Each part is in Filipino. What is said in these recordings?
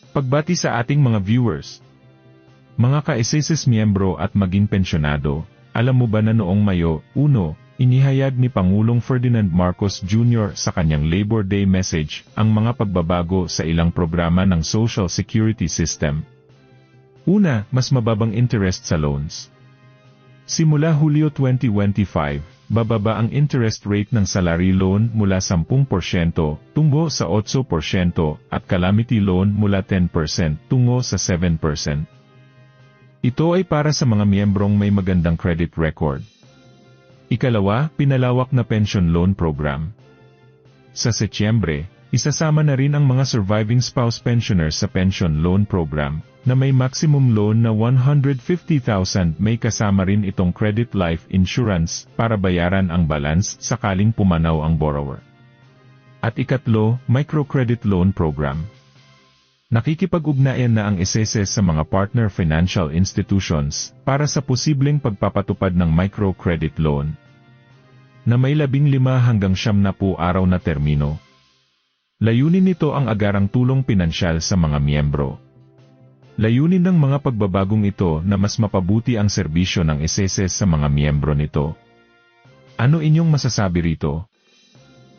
Pagbati sa ating mga viewers. Mga ka-SSS miyembro at maging pensyonado, alam mo ba na noong Mayo 1, inihayag ni Pangulong Ferdinand Marcos Jr. sa kanyang Labor Day message ang mga pagbabago sa ilang programa ng Social Security System. Una, mas mababang interest sa loans. Simula Hulyo 2025, bababa ang interest rate ng salary loan mula 10% tungo sa 8% at calamity loan mula 10% tungo sa 7%. Ito ay para sa mga miyembrong may magandang credit record. Ikalawa, pinalawak na pension loan program. Sa Setyembre, isasama na rin ang mga surviving spouse pensioners sa pension loan program, na may maximum loan na 150,000. May kasama rin itong credit life insurance para bayaran ang balance sakaling pumanaw ang borrower. At ikatlo, microcredit loan program. Nakikipag-ugnayan na ang SSS sa mga partner financial institutions para sa posibleng pagpapatupad ng microcredit loan na may 15 hanggang 90 araw na termino. Layunin nito ang agarang tulong pinansyal sa mga miyembro. Layunin ng mga pagbabagong ito na mas mapabuti ang serbisyo ng SSS sa mga miyembro nito. Ano inyong masasabi rito?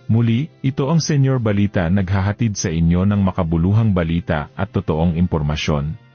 Muli, ito ang Senyor Balita naghahatid sa inyo ng makabuluhang balita at totoong impormasyon.